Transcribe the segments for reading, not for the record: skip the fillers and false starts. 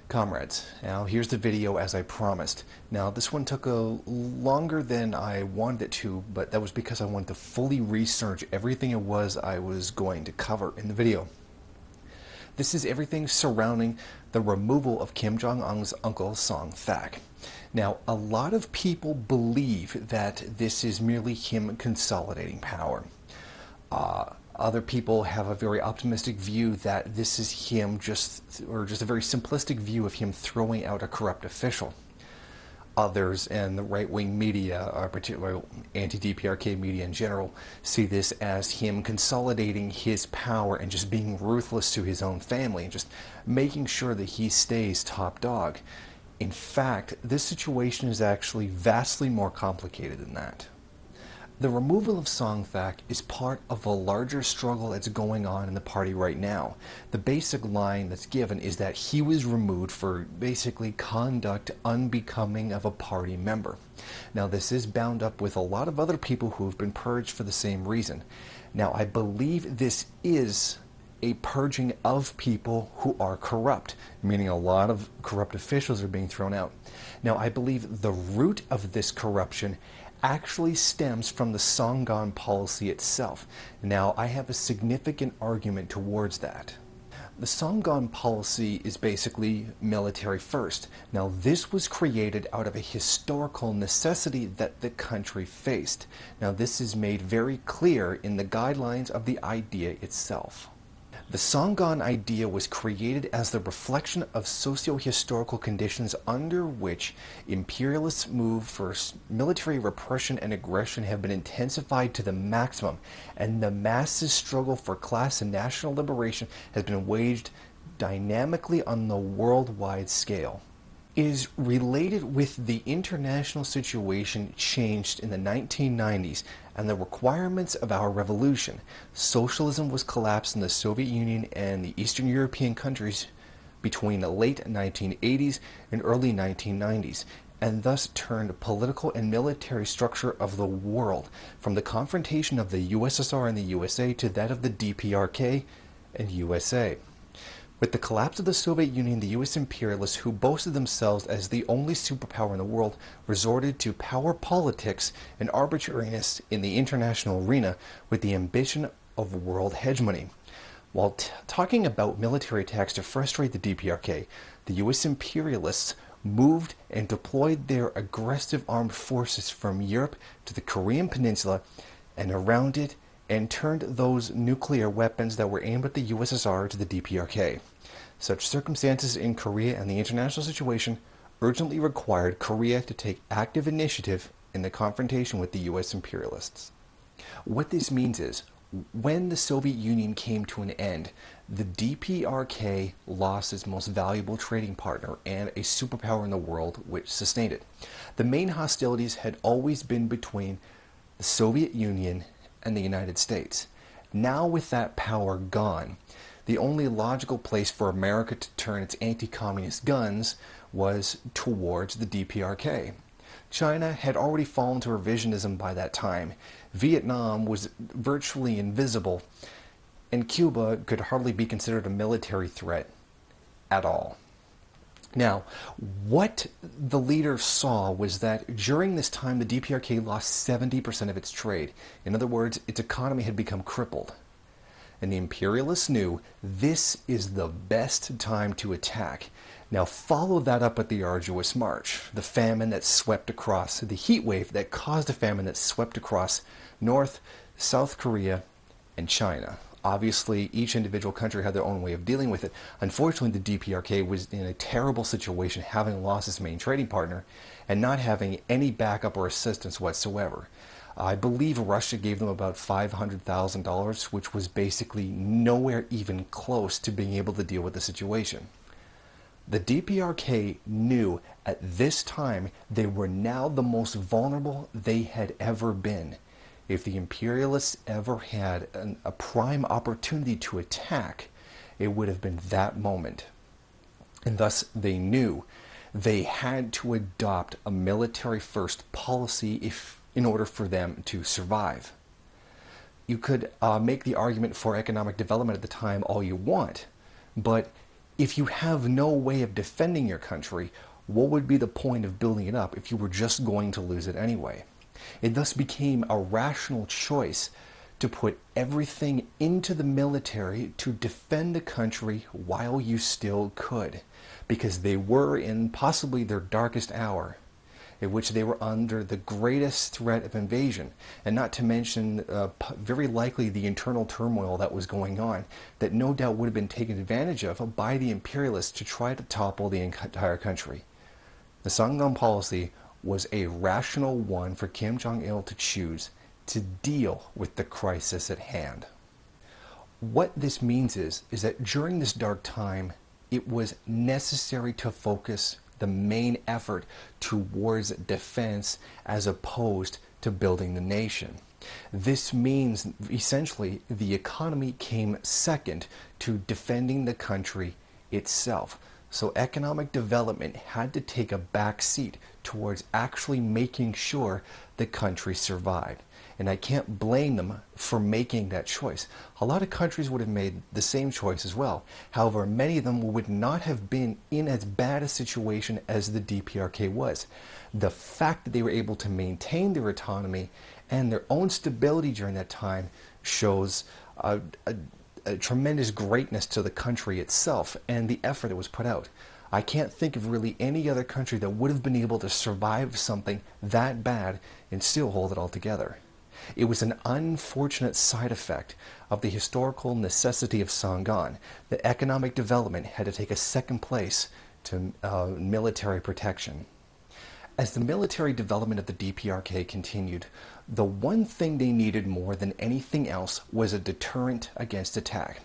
Comrades, now here's the video as I promised. Now this one took longer than I wanted it to, but that was because I wanted to fully research everything it was I was going to cover in the video. This is everything surrounding the removal of Kim Jong-un's uncle Sung-taek. Now, a lot of people believe that this is merely him consolidating power. Other people have a very optimistic view that this is him just a very simplistic view of him throwing out a corrupt official. Others and the right-wing media, particularly anti-DPRK media in general, see this as him consolidating his power and just being ruthless to his own family and just making sure that he stays top dog. In fact, this situation is actually vastly more complicated than that. The removal of Sung-taek is part of a larger struggle that's going on in the party right now. The basic line that's given is that he was removed for basically conduct unbecoming of a party member. Now, this is bound up with a lot of other people who have been purged for the same reason. Now, I believe this is a purging of people who are corrupt, meaning a lot of corrupt officials are being thrown out. Now, I believe the root of this corruption actually stems from the Songun policy itself. Now, I have a significant argument towards that. The Songun policy is basically military first. Now, this was created out of a historical necessity that the country faced. Now, this is made very clear in the guidelines of the idea itself. The Songun Idea was created as the reflection of socio-historical conditions under which imperialists' move for military repression and aggression have been intensified to the maximum, and the masses' struggle for class and national liberation has been waged dynamically on the worldwide scale. It is related with the international situation changed in the 1990s and the requirements of our revolution. Socialism was collapsed in the Soviet Union and the Eastern European countries between the late 1980s and early 1990s, and thus turned political and military structure of the world from the confrontation of the USSR and the USA to that of the DPRK and USA. With the collapse of the Soviet Union, the U.S. imperialists, who boasted themselves as the only superpower in the world, resorted to power politics and arbitrariness in the international arena with the ambition of world hegemony. While talking about military attacks to frustrate the DPRK, the U.S. imperialists moved and deployed their aggressive armed forces from Europe to the Korean Peninsula and around it, and turned those nuclear weapons that were aimed at the USSR to the DPRK. Such circumstances in Korea and the international situation urgently required Korea to take active initiative in the confrontation with the US imperialists. What this means is, when the Soviet Union came to an end, the DPRK lost its most valuable trading partner and a superpower in the world which sustained it. The main hostilities had always been between the Soviet Union and the United States. Now, with that power gone, the only logical place for America to turn its anti-communist guns was towards the DPRK. China had already fallen to revisionism by that time. Vietnam was virtually invisible, and Cuba could hardly be considered a military threat at all. Now, what the leader saw was that during this time the DPRK lost 70% of its trade. In other words, its economy had become crippled. And the imperialists knew this is the best time to attack. Now follow that up with the arduous march, the famine that swept across, the heat wave that caused a famine that swept across North, South Korea, and China. Obviously, each individual country had their own way of dealing with it. Unfortunately, the DPRK was in a terrible situation, having lost its main trading partner and not having any backup or assistance whatsoever. I believe Russia gave them about $500,000, which was basically nowhere even close to being able to deal with the situation. The DPRK knew at this time they were now the most vulnerable they had ever been. If the imperialists ever had a prime opportunity to attack, it would have been that moment. And thus they knew they had to adopt a military-first policy in order for them to survive. You could make the argument for economic development at the time all you want, but If you have no way of defending your country, what would be the point of building it up if you were just going to lose it anyway? It thus became a rational choice to put everything into the military to defend the country while you still could, because they were in possibly their darkest hour, in which they were under the greatest threat of invasion, and not to mention very likely the internal turmoil that was going on that no doubt would have been taken advantage of by the imperialists to try to topple the entire country. The Songun policy was a rational one for Kim Jong-il to choose to deal with the crisis at hand. What this means is that during this dark time, it was necessary to focus the main effort towards defense as opposed to building the nation. This means essentially the economy came second to defending the country itself. So economic development had to take a back seat towards actually making sure the country survived. And I can't blame them for making that choice. A lot of countries would have made the same choice as well. However, many of them would not have been in as bad a situation as the DPRK was. The fact that they were able to maintain their autonomy and their own stability during that time shows a tremendous greatness to the country itself and the effort that was put out. I can't think of really any other country that would have been able to survive something that bad and still hold it all together. It was an unfortunate side effect of the historical necessity of Songun that economic development had to take a second place to military protection. As the military development of the DPRK continued, the one thing they needed more than anything else was a deterrent against attack.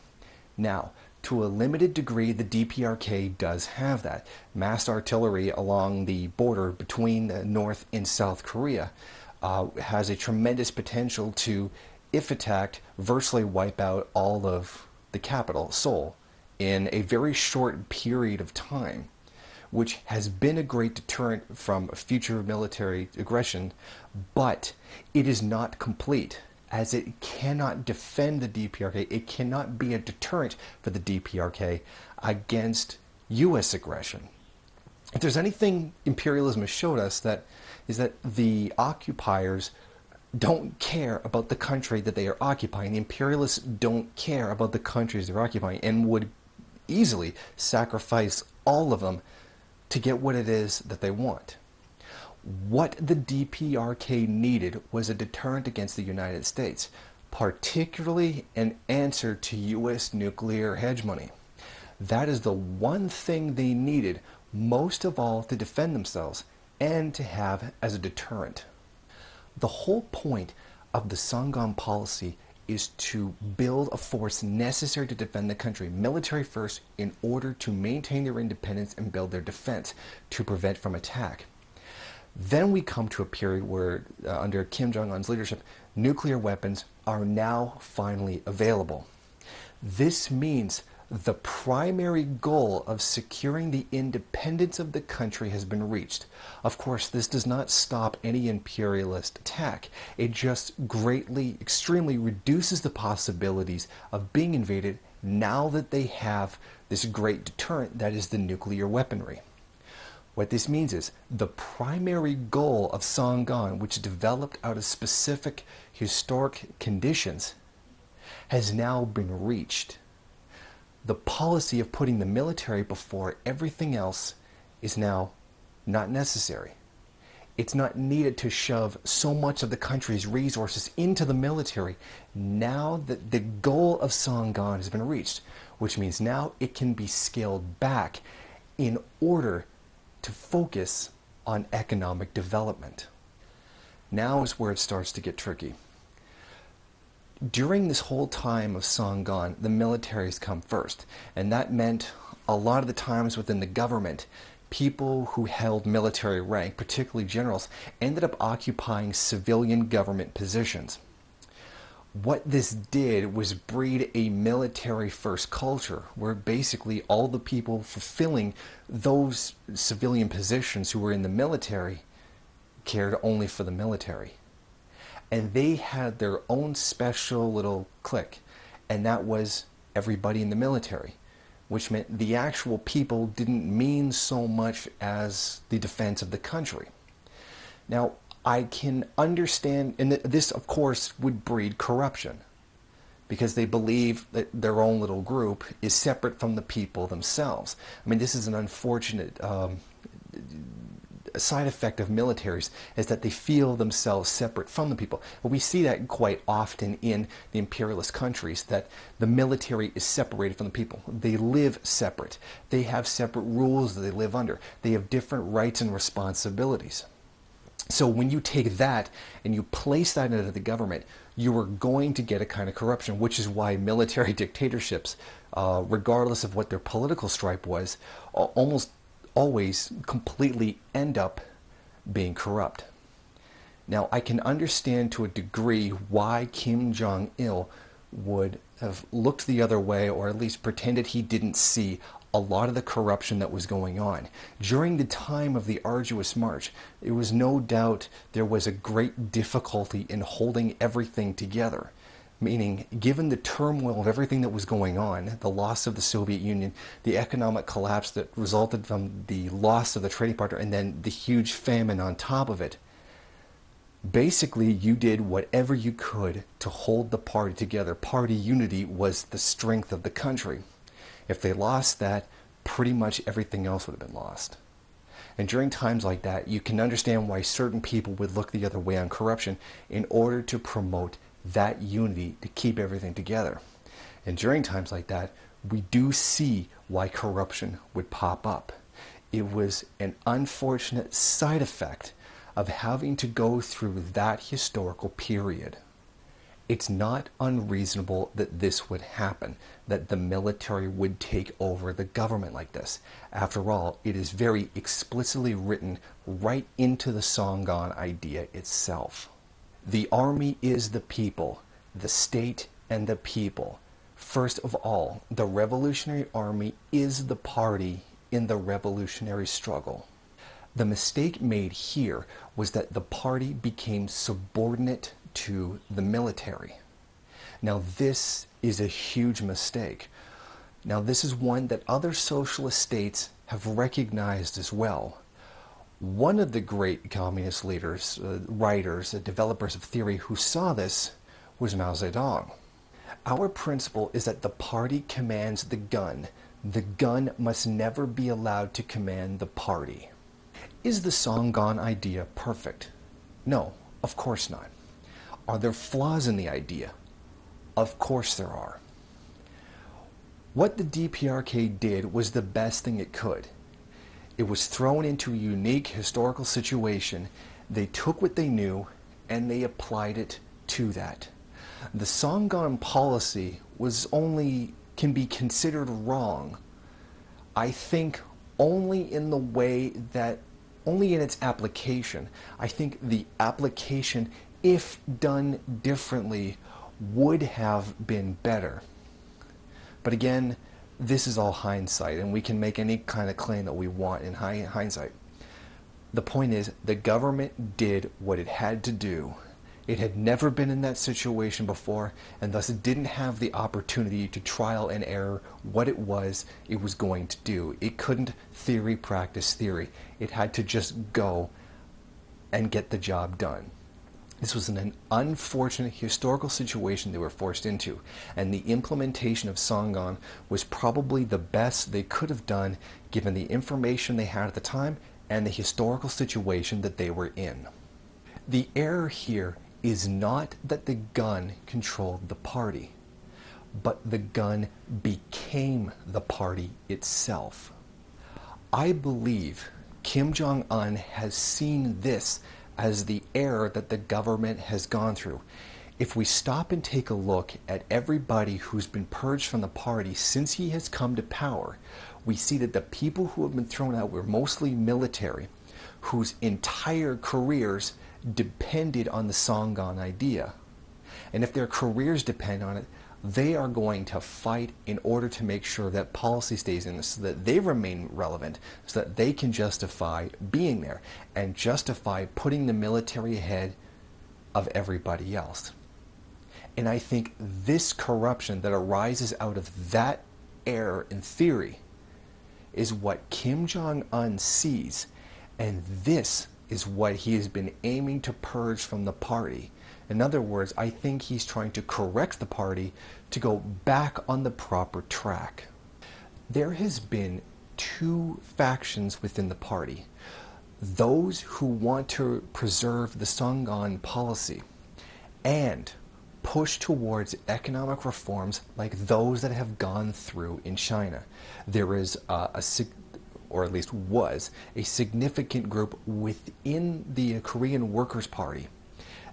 Now, to a limited degree, the DPRK does have that. Massed artillery along the border between North and South Korea has a tremendous potential to, if attacked, virtually wipe out all of the capital, Seoul, in a very short period of time, which has been a great deterrent from future military aggression, but it is not complete, as it cannot defend the DPRK. It cannot be a deterrent for the DPRK against U.S. aggression. If there's anything imperialism has showed us, that is that the occupiers don't care about the country that they are occupying. The imperialists don't care about the countries they're occupying and would easily sacrifice all of them to get what it is that they want. What the DPRK needed was a deterrent against the United States, particularly an answer to U.S. nuclear hegemony. That is the one thing they needed most of all to defend themselves and to have as a deterrent. The whole point of the Songun policy is to build a force necessary to defend the country, military first, in order to maintain their independence and build their defense to prevent from attack. Then we come to a period where, under Kim Jong-un's leadership, nuclear weapons are now finally available. This means the primary goal of securing the independence of the country has been reached. Of course, this does not stop any imperialist attack. It just greatly, extremely reduces the possibilities of being invaded now that they have this great deterrent that is the nuclear weaponry. What this means is the primary goal of Songun, which developed out of specific historic conditions, has now been reached. The policy of putting the military before everything else is now not necessary. It's not needed to shove so much of the country's resources into the military now that the goal of Songun has been reached, which means now it can be scaled back in order to focus on economic development. Now is where it starts to get tricky. During this whole time of Songun, the militaries come first, and that meant a lot of the times within the government, people who held military rank, particularly generals, ended up occupying civilian government positions. What this did was breed a military-first culture, where basically all the people fulfilling those civilian positions who were in the military cared only for the military. And they had their own special little clique, and that was everybody in the military. which meant the actual people didn't mean so much as the defense of the country. Now, I can understand, and this, of course, would breed corruption, because they believe that their own little group is separate from the people themselves. I mean, this is an unfortunate side effect of militaries, is that they feel themselves separate from the people. But we see that quite often in the imperialist countries, that the military is separated from the people. They live separate. They have separate rules that they live under. They have different rights and responsibilities. So when you take that and you place that into the government, you are going to get a kind of corruption, which is why military dictatorships, regardless of what their political stripe was, almost always completely end up being corrupt. Now, I can understand to a degree why Kim Jong-il would have looked the other way, or at least pretended he didn't see a lot of the corruption that was going on. During the time of the arduous march, it was no doubt there was a great difficulty in holding everything together. Meaning, given the turmoil of everything that was going on, the loss of the Soviet Union, the economic collapse that resulted from the loss of the trading partner, and then the huge famine on top of it, basically you did whatever you could to hold the party together. Party unity was the strength of the country. If they lost that, pretty much everything else would have been lost. And during times like that, you can understand why certain people would look the other way on corruption in order to promote that unity to keep everything together. And during times like that, we do see why corruption would pop up. It was an unfortunate side effect of having to go through that historical period. It's not unreasonable that this would happen, that the military would take over the government like this. After all, it is very explicitly written right into the Songun Idea itself. The army is the people, the state and the people. First of all, the Revolutionary Army is the party in the revolutionary struggle. The mistake made here was that the party became subordinate to the military. Now, this is a huge mistake. Now, this is one that other socialist states have recognized as well. One of the great communist leaders, writers, developers of theory who saw this was Mao Zedong. Our principle is that the party commands the gun. The gun must never be allowed to command the party. Is the Songun Idea perfect? No, of course not. Are there flaws in the idea? Of course there are. What the DPRK did was the best thing it could. It was thrown into a unique historical situation. They took what they knew and they applied it to that. The Songun policy can be considered wrong, I think, only in its application. I think the application, if done differently, would have been better. But again, this is all hindsight, and we can make any kind of claim that we want in hindsight. The point is, the government did what it had to do. It had never been in that situation before, and thus it didn't have the opportunity to trial and error what it was going to do. It couldn't theory practice theory. It had to just go and get the job done. This was an unfortunate historical situation they were forced into, and the implementation of Songun was probably the best they could have done given the information they had at the time and the historical situation that they were in. The error here is not that the gun controlled the party, but the gun became the party itself. I believe Kim Jong-un has seen this as the error that the government has gone through. If we stop and take a look at everybody who's been purged from the party since he has come to power, we see that the people who have been thrown out were mostly military, whose entire careers depended on the Songun Idea. And if their careers depend on it, they are going to fight in order to make sure that policy stays in this, so that they remain relevant, so that they can justify being there and justify putting the military ahead of everybody else. And I think this corruption that arises out of that error in theory is what Kim Jong-un sees, and this is what he has been aiming to purge from the party. In other words, I think he's trying to correct the party to go back on the proper track. There has been two factions within the party. Those who want to preserve the Songun policy and push towards economic reforms like those that have gone through in China. There is or at least was, a significant group within the Korean Workers' Party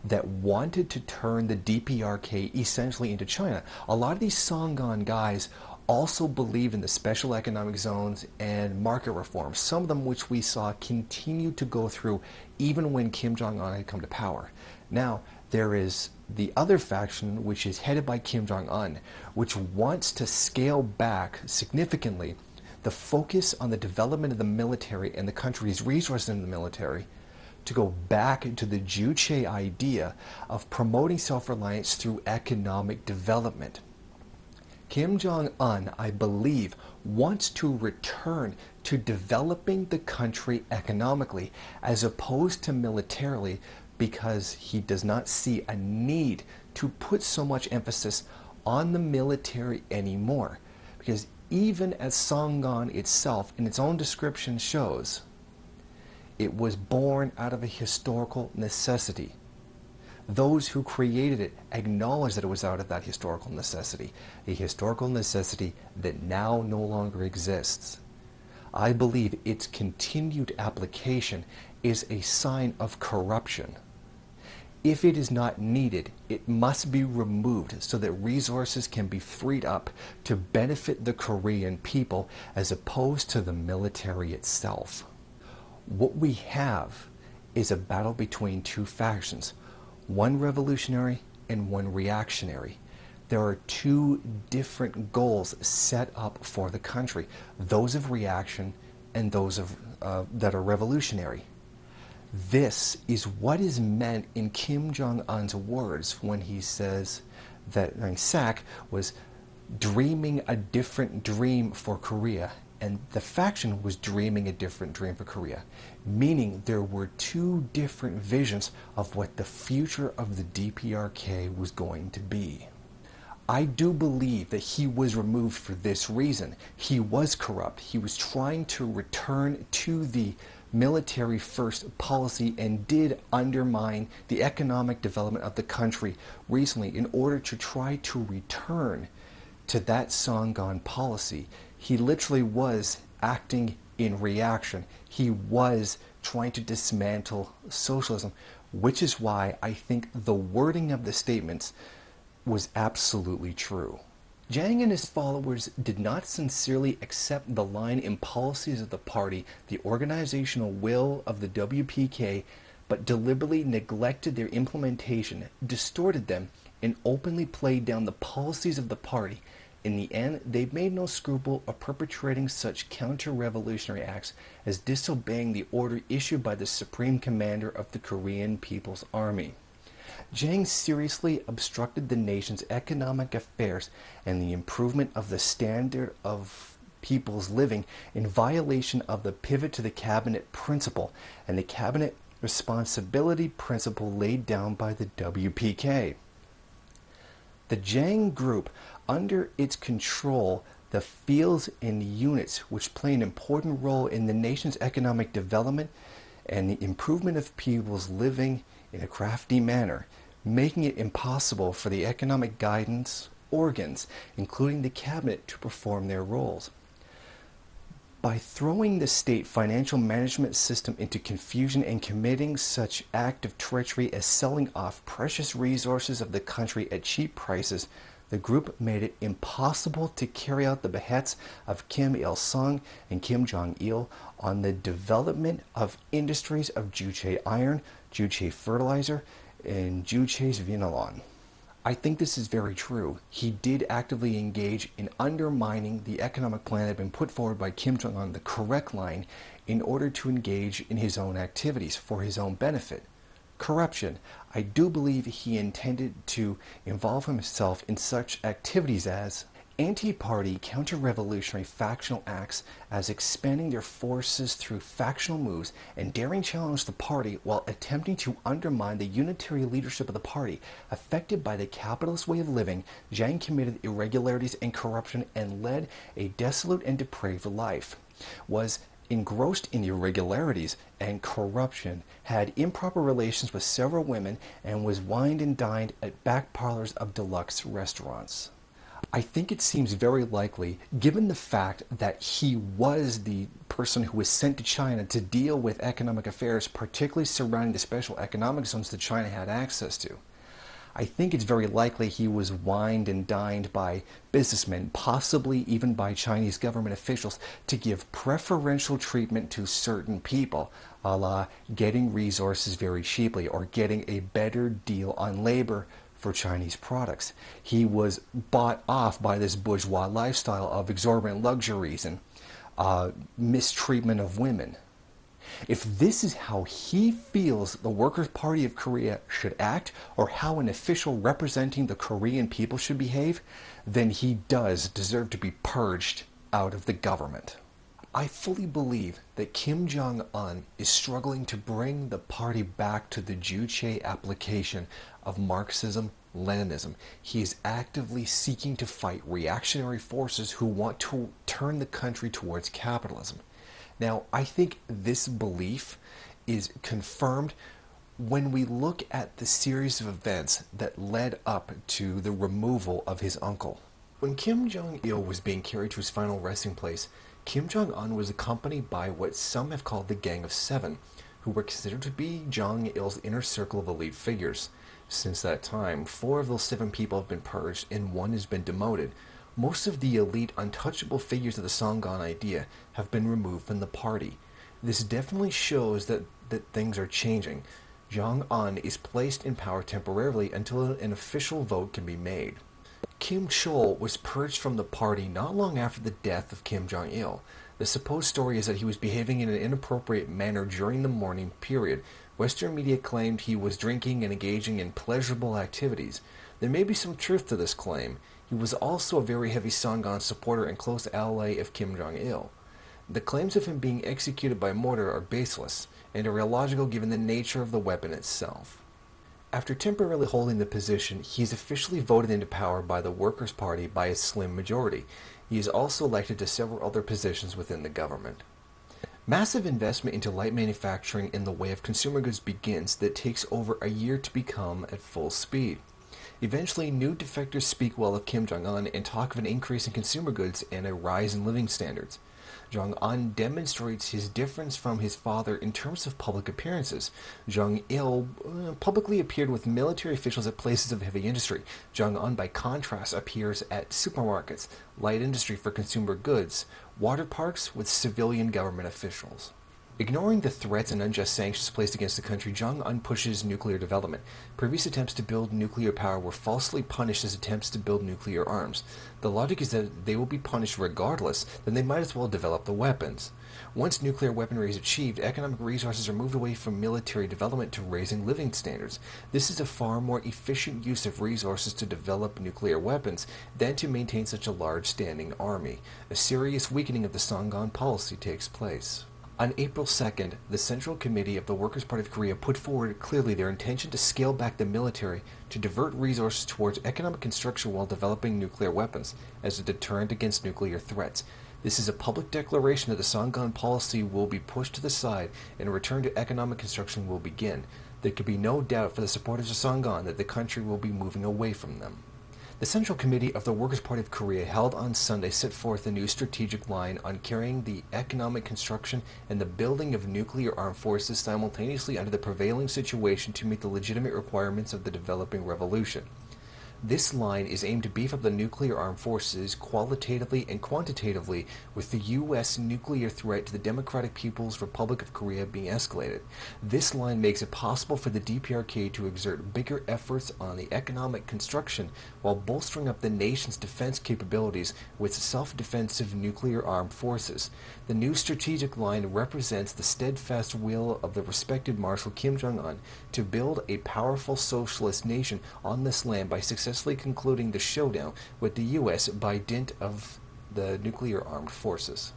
that wanted to turn the DPRK essentially into China. A lot of these Songun guys also believed in the special economic zones and market reforms, some of them which we saw continue to go through even when Kim Jong-un had come to power. Now, there is the other faction, which is headed by Kim Jong-un, which wants to scale back significantly the focus on the development of the military and the country's resources in the military to go back into the Juche idea of promoting self-reliance through economic development. Kim Jong-un, I believe, wants to return to developing the country economically as opposed to militarily, because he does not see a need to put so much emphasis on the military anymore. Because even as Songun itself, in its own description, shows, it was born out of a historical necessity. Those who created it acknowledge that it was out of that historical necessity, a historical necessity that now no longer exists. I believe its continued application is a sign of corruption. If it is not needed, it must be removed so that resources can be freed up to benefit the Korean people as opposed to the military itself. What we have is a battle between two factions, one revolutionary and one reactionary. There are two different goals set up for the country, those of reaction and those of that are revolutionary. This is what is meant in Kim Jong-un's words when he says that thaek was dreaming a different dream for Korea, and the faction was dreaming a different dream for Korea, meaning there were two different visions of what the future of the DPRK was going to be. I do believe that he was removed for this reason. He was corrupt. He was trying to return to the military first policy and did undermine the economic development of the country recently in order to try to return to that Songun policy. He literally was acting in reaction. He was trying to dismantle socialism, which is why I think the wording of the statements was absolutely true. Jang and his followers did not sincerely accept the line and policies of the party, the organizational will of the WPK, but deliberately neglected their implementation, distorted them, and openly played down the policies of the party. In the end, they made no scruple of perpetrating such counter-revolutionary acts as disobeying the order issued by the Supreme Commander of the Korean People's Army. Jang seriously obstructed the nation's economic affairs and the improvement of the standard of people's living in violation of the pivot to the cabinet principle and the cabinet responsibility principle laid down by the WPK. The Jang group, under its control, the fields and units which play an important role in the nation's economic development and the improvement of people's living in a crafty manner, making it impossible for the economic guidance organs, including the cabinet, to perform their roles. By throwing the state financial management system into confusion and committing such act of treachery as selling off precious resources of the country at cheap prices, the group made it impossible to carry out the behests of Kim Il-sung and Kim Jong-il on the development of industries of Juche iron, Juche fertilizer, and Juche's Vinalon. I think this is very true. He did actively engage in undermining the economic plan that had been put forward by Kim Jong-un, the correct line, in order to engage in his own activities for his own benefit. Corruption. I do believe he intended to involve himself in such activities as anti-party counter-revolutionary factional acts as expanding their forces through factional moves and daring challenge the party while attempting to undermine the unitary leadership of the party. Affected by the capitalist way of living, Jang committed irregularities and corruption and led a dissolute and depraved life. Was engrossed in irregularities and corruption, had improper relations with several women, and was wined and dined at back parlors of deluxe restaurants. I think it seems very likely, given the fact that he was the person who was sent to China to deal with economic affairs, particularly surrounding the special economic zones that China had access to. I think it's very likely he was wined and dined by businessmen, possibly even by Chinese government officials, to give preferential treatment to certain people, a la getting resources very cheaply or getting a better deal on labor for Chinese products. He was bought off by this bourgeois lifestyle of exorbitant luxuries and mistreatment of women. If this is how he feels the Workers' Party of Korea should act, or how an official representing the Korean people should behave, then he does deserve to be purged out of the government. I fully believe that Kim Jong-un is struggling to bring the party back to the Juche application of Marxism-Leninism. He is actively seeking to fight reactionary forces who want to turn the country towards capitalism. Now, I think this belief is confirmed when we look at the series of events that led up to the removal of his uncle. When Kim Jong-il was being carried to his final resting place, Kim Jong-un was accompanied by what some have called the Gang of Seven, who were considered to be Jong-il's inner circle of elite figures. Since that time, 4 of those 7 people have been purged and 1 has been demoted. Most of the elite, untouchable figures of the Songun Idea have been removed from the party. This definitely shows that things are changing. Jong-un is placed in power temporarily until an official vote can be made. Kim Chol was purged from the party not long after the death of Kim Jong-il. The supposed story is that he was behaving in an inappropriate manner during the mourning period. Western media claimed he was drinking and engaging in pleasurable activities. There may be some truth to this claim. He was also a very heavy Songun supporter and close ally of Kim Jong-il. The claims of him being executed by mortar are baseless and are illogical given the nature of the weapon itself. After temporarily holding the position, he is officially voted into power by the Workers' Party by a slim majority. He is also elected to several other positions within the government. Massive investment into light manufacturing in the way of consumer goods begins that takes over a year to become at full speed. Eventually, new defectors speak well of Kim Jong-un and talk of an increase in consumer goods and a rise in living standards. Jong-un demonstrates his difference from his father in terms of public appearances. Jong-il publicly appeared with military officials at places of heavy industry. Jong-un, by contrast, appears at supermarkets, light industry for consumer goods, water parks with civilian government officials. Ignoring the threats and unjust sanctions placed against the country, Jong-un pushes nuclear development. Previous attempts to build nuclear power were falsely punished as attempts to build nuclear arms. The logic is that they will be punished regardless, then they might as well develop the weapons. Once nuclear weaponry is achieved, economic resources are moved away from military development to raising living standards. This is a far more efficient use of resources to develop nuclear weapons than to maintain such a large standing army. A serious weakening of the Songun policy takes place. On April 2nd, the Central Committee of the Workers' Party of Korea put forward clearly their intention to scale back the military to divert resources towards economic construction while developing nuclear weapons as a deterrent against nuclear threats. This is a public declaration that the Songun policy will be pushed to the side and a return to economic construction will begin. There could be no doubt for the supporters of Songun that the country will be moving away from them. The Central Committee of the Workers' Party of Korea held on Sunday set forth a new strategic line on carrying the economic construction and the building of nuclear armed forces simultaneously under the prevailing situation to meet the legitimate requirements of the developing revolution. This line is aimed to beef up the nuclear armed forces qualitatively and quantitatively, with the U.S. nuclear threat to the Democratic People's Republic of Korea being escalated. This line makes it possible for the DPRK to exert bigger efforts on the economic construction while bolstering up the nation's defense capabilities with self-defensive nuclear armed forces. The new strategic line represents the steadfast will of the respected Marshal Kim Jong-un to build a powerful socialist nation on this land by successfully successfully concluding the showdown with the U.S. by dint of the nuclear armed forces.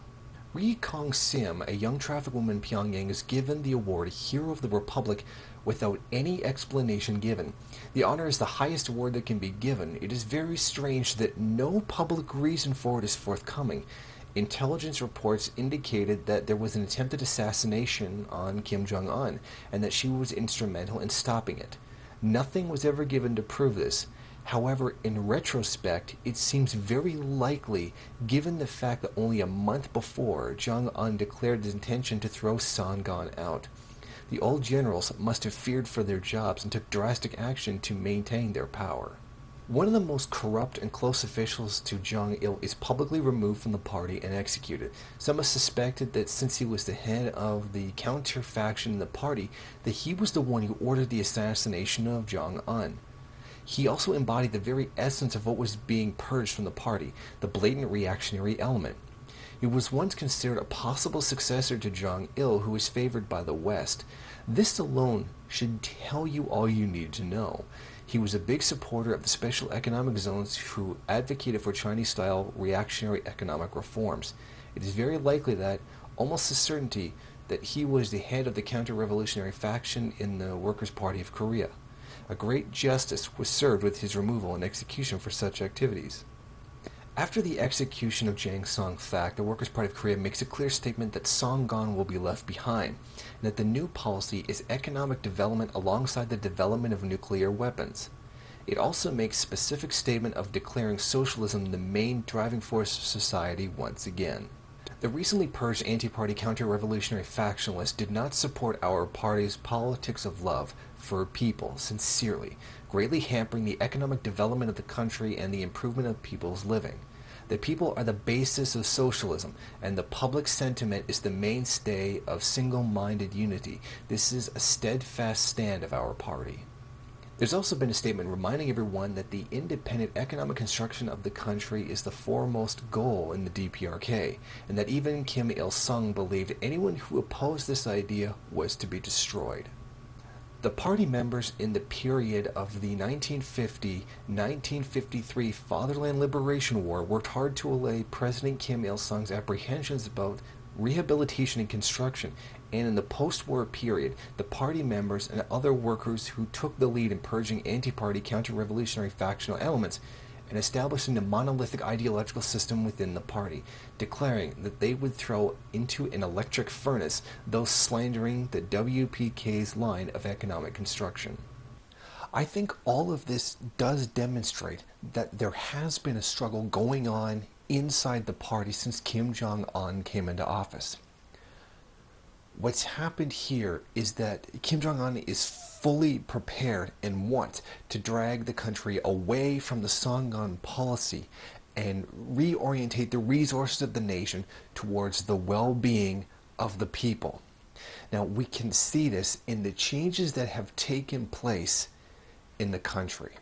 Ri Kong-sim, a young traffic woman in Pyongyang, is given the award Hero of the Republic without any explanation given. The honor is the highest award that can be given. It is very strange that no public reason for it is forthcoming. Intelligence reports indicated that there was an attempted assassination on Kim Jong-un and that she was instrumental in stopping it. Nothing was ever given to prove this. However, in retrospect, it seems very likely given the fact that only a month before, Jong-un declared his intention to throw Songun out. The old generals must have feared for their jobs and took drastic action to maintain their power. One of the most corrupt and close officials to Jong-il is publicly removed from the party and executed. Some have suspected that since he was the head of the counter-faction in the party, that he was the one who ordered the assassination of Jong-un. He also embodied the very essence of what was being purged from the party, the blatant reactionary element. He was once considered a possible successor to Jong-il, who was favored by the West. This alone should tell you all you need to know. He was a big supporter of the special economic zones who advocated for Chinese-style reactionary economic reforms. It is very likely that, almost a certainty, that he was the head of the counter-revolutionary faction in the Workers' Party of Korea. A great justice was served with his removal and execution for such activities. After the execution of Jang Sung-taek, the Workers' Party of Korea makes a clear statement that Songun will be left behind, and that the new policy is economic development alongside the development of nuclear weapons. It also makes specific statement of declaring socialism the main driving force of society once again. The recently purged anti-party counter-revolutionary factionalists did not support our party's politics of love for people sincerely, greatly hampering the economic development of the country and the improvement of people's living. The people are the basis of socialism, and the public sentiment is the mainstay of single-minded unity. This is a steadfast stand of our party. There's also been a statement reminding everyone that the independent economic construction of the country is the foremost goal in the DPRK, and that even Kim Il-sung believed anyone who opposed this idea was to be destroyed. The party members in the period of the 1950-1953 Fatherland Liberation War worked hard to allay President Kim Il-sung's apprehensions about rehabilitation and construction, and in the post-war period, the party members and other workers who took the lead in purging anti-party counter-revolutionary factional elements and establishing a monolithic ideological system within the party, declaring that they would throw into an electric furnace those slandering the WPK's line of economic construction. I think all of this does demonstrate that there has been a struggle going on inside the party since Kim Jong-un came into office. What's happened here is that Kim Jong-un is fully prepared and wants to drag the country away from the Songun policy and reorientate the resources of the nation towards the well-being of the people. Now, we can see this in the changes that have taken place in the country.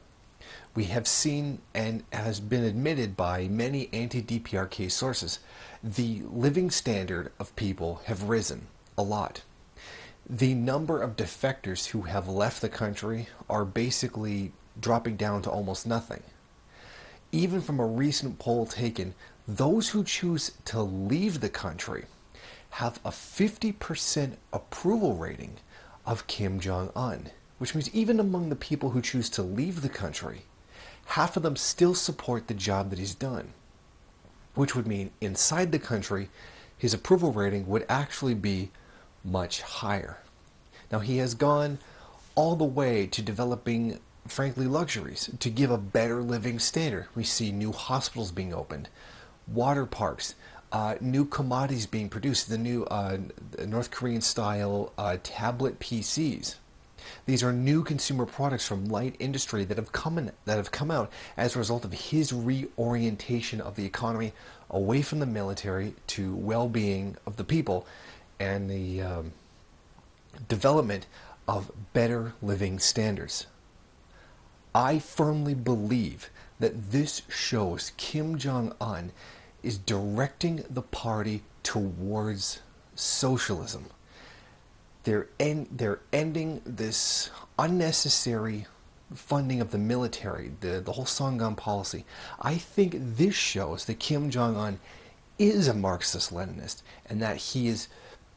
We have seen, and has been admitted by many anti-DPRK sources, the living standard of people have risen a lot. The number of defectors who have left the country are basically dropping down to almost nothing. Even from a recent poll taken, those who choose to leave the country have a 50% approval rating of Kim Jong-un, which means even among the people who choose to leave the country, half of them still support the job that he's done, which would mean inside the country, his approval rating would actually be much higher. Now, he has gone all the way to developing, frankly, luxuries to give a better living standard. We see new hospitals being opened, water parks, new commodities being produced, the new North Korean style tablet PCs. These are new consumer products from light industry that have come out as a result of his reorientation of the economy away from the military to well-being of the people and the development of better living standards. I firmly believe that this shows Kim Jong-un is directing the party towards socialism. They're ending this unnecessary funding of the military, the whole Songun policy. I think this shows that Kim Jong-un is a Marxist-Leninist and that he is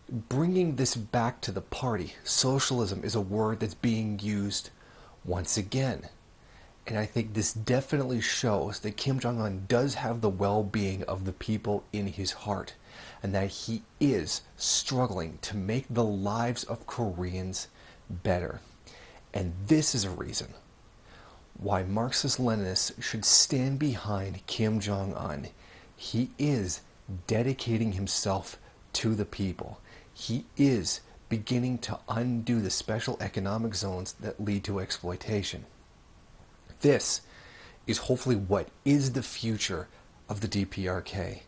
bringing this back to the party. Socialism is a word that's being used once again. And I think this definitely shows that Kim Jong-un does have the well-being of the people in his heart, and that he is struggling to make the lives of Koreans better. And this is a reason why Marxist-Leninists should stand behind Kim Jong-un. He is dedicating himself to the people. He is beginning to undo the special economic zones that lead to exploitation. This is hopefully what is the future of the DPRK,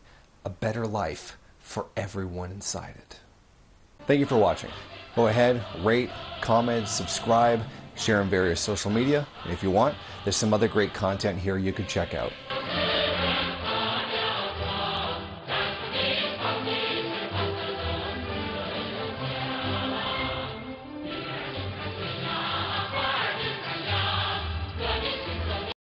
a better life for everyone inside it. Thank you for watching. Go ahead, rate, comment, subscribe, share on various social media, and if you want, there's some other great content here you could check out.